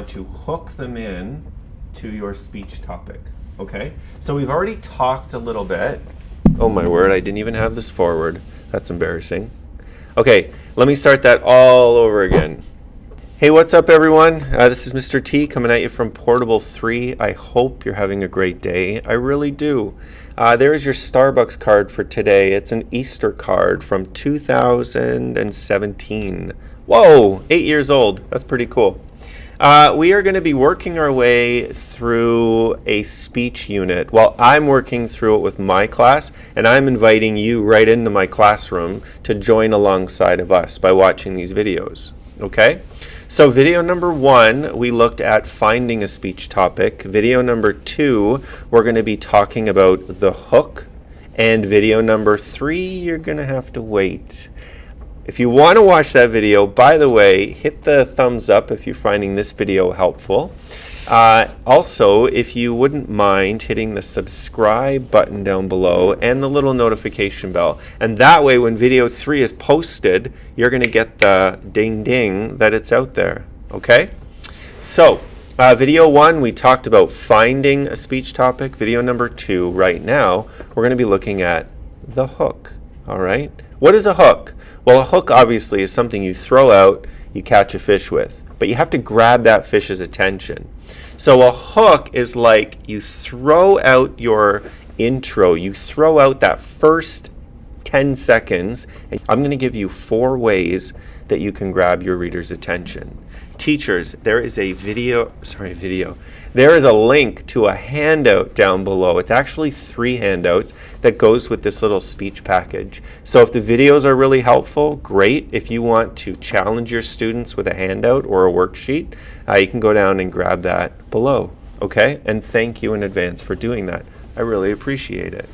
want to hook them in to your speech topic. Okay? So we've already talked a little bit. Oh my word, I didn't even have this forward. That's embarrassing. Okay, let me start that all over again. Hey, what's up everyone? This is Mr. T coming at you from Portable 3. I hope you're having a great day. I really do. There's your Starbucks card for today. It's an Easter card from 2017. Whoa, 8 years old. That's pretty cool. We are going to be working our way through a speech unit. Well, I'm working through it with my class, and I'm inviting you right into my classroom to join alongside of us by watching these videos. Okay? So video number 1, we looked at finding a speech topic. Video number 2, we're going to be talking about the hook. And video number 3, you're going to have to wait. If you want to watch that video, by the way, hit the thumbs up if you're finding this video helpful. Also, if you wouldn't mind hitting the subscribe button down below and the little notification bell. And that way, when video 3 is posted, you're going to get the ding ding that it's out there. Okay? So, video 1, we talked about finding a speech topic. Video number 2, right now, we're going to be looking at the hook. All right? What is a hook? Well, a hook obviously is something you throw out, you catch a fish with. But you have to grab that fish's attention. So a hook is like you throw out your intro, you throw out that first 10 seconds. And I'm going to give you 4 ways that you can grab your reader's attention. Teachers, there is a there is a link to a handout down below. It's actually 3 handouts that goes with this little speech package. So if the videos are really helpful, great. If you want to challenge your students with a handout or a worksheet, you can go down and grab that below. Okay? And thank you in advance for doing that. I really appreciate it.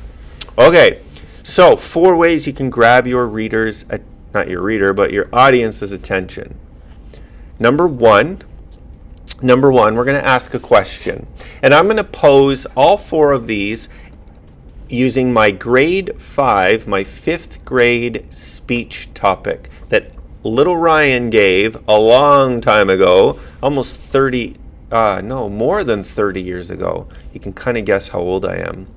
Okay, so 4 ways you can grab your reader's, not your reader, but your audience's attention. Number one, we're going to ask a question. And I'm going to pose all 4 of these using my grade 5, my 5th grade speech topic that little Ryan gave a long time ago, almost 30, more than 30 years ago. You can kind of guess how old I am.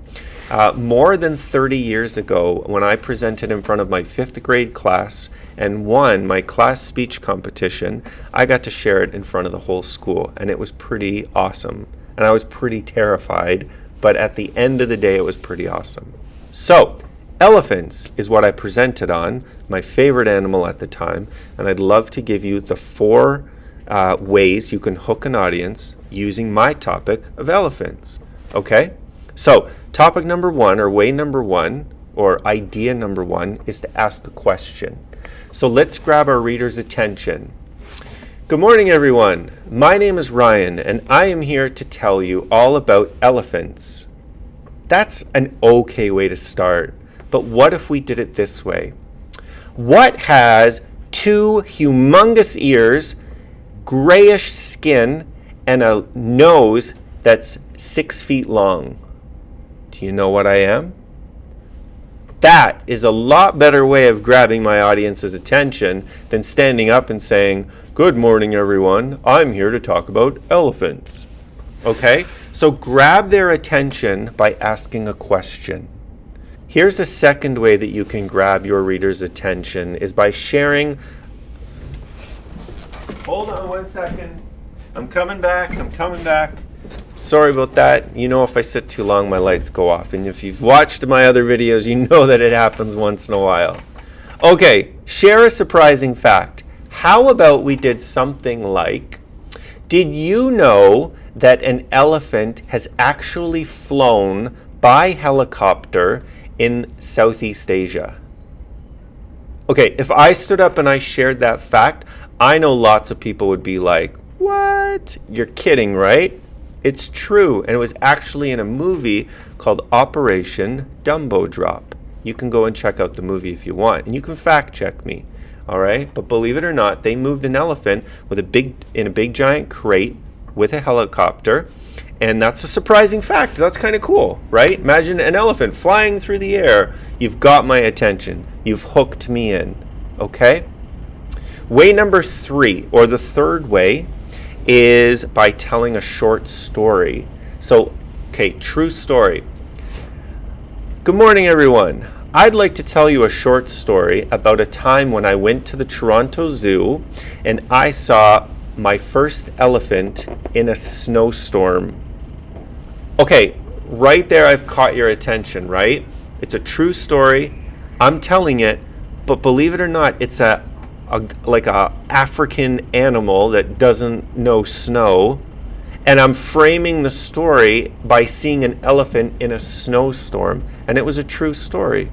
More than 30 years ago, when I presented in front of my 5th grade class and won my class speech competition, I got to share it in front of the whole school, and it was pretty awesome. And I was pretty terrified, but at the end of the day, it was pretty awesome. So, elephants is what I presented on, my favorite animal at the time, and I'd love to give you the 4 ways you can hook an audience using my topic of elephants. Okay? So, topic number 1, or way number 1, or idea number 1, is to ask a question. So let's grab our reader's attention. Good morning, everyone. My name is Ryan, and I am here to tell you all about elephants. That's an okay way to start, but what if we did it this way? What has 2 humongous ears, grayish skin, and a nose that's 6 feet long? Do you know what I am? That is a lot better way of grabbing my audience's attention than standing up and saying, "Good morning, everyone. I'm here to talk about elephants." Okay? So grab their attention by asking a question. Here's a second way that you can grab your reader's attention is by sharing. Hold on 1 second. I'm coming back. Sorry about that. You know, if I sit too long, my lights go off. And if you've watched my other videos, you know that it happens once in a while. Okay, share a surprising fact. How about we did something like, did you know that an elephant has actually flown by helicopter in Southeast Asia? Okay, if I stood up and I shared that fact, I know lots of people would be like, "What? You're kidding, right?" It's true, and it was actually in a movie called Operation Dumbo Drop. You can go and check out the movie if you want, and you can fact check me, all right? But believe it or not, they moved an elephant in a big giant crate with a helicopter, and that's a surprising fact. That's kind of cool, right? Imagine an elephant flying through the air. You've got my attention. You've hooked me in, okay? Way number 3, or the third way, is by telling a short story. So, okay, true story. Good morning, everyone. I'd like to tell you a short story about a time when I went to the Toronto Zoo and I saw my first elephant in a snowstorm. Okay, right there I've caught your attention, right? It's a true story. I'm telling it, but believe it or not, it's like a African animal that doesn't know snow. And I'm framing the story by seeing an elephant in a snowstorm, and it was a true story.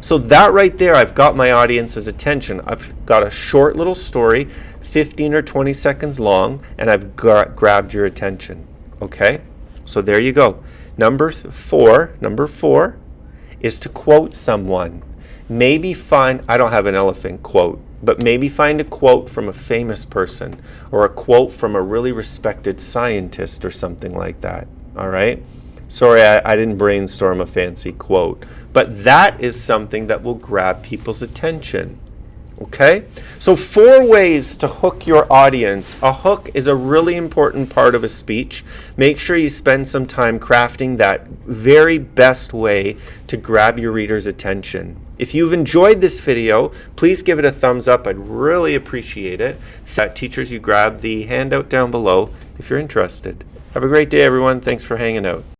So that right there, I've got my audience's attention. I've got a short little story, 15 or 20 seconds long, and I've grabbed your attention. Okay? So there you go. Number four is to quote someone. Maybe I don't have an elephant quote, but maybe find a quote from a famous person or a quote from a really respected scientist or something like that. All right? Sorry, I didn't brainstorm a fancy quote, but that is something that will grab people's attention. Okay? So 4 ways to hook your audience. A hook is a really important part of a speech. Make sure you spend some time crafting that very best way to grab your reader's attention. If you've enjoyed this video, please give it a thumbs up. I'd really appreciate it. Teachers, you grab the handout down below if you're interested. Have a great day, everyone. Thanks for hanging out.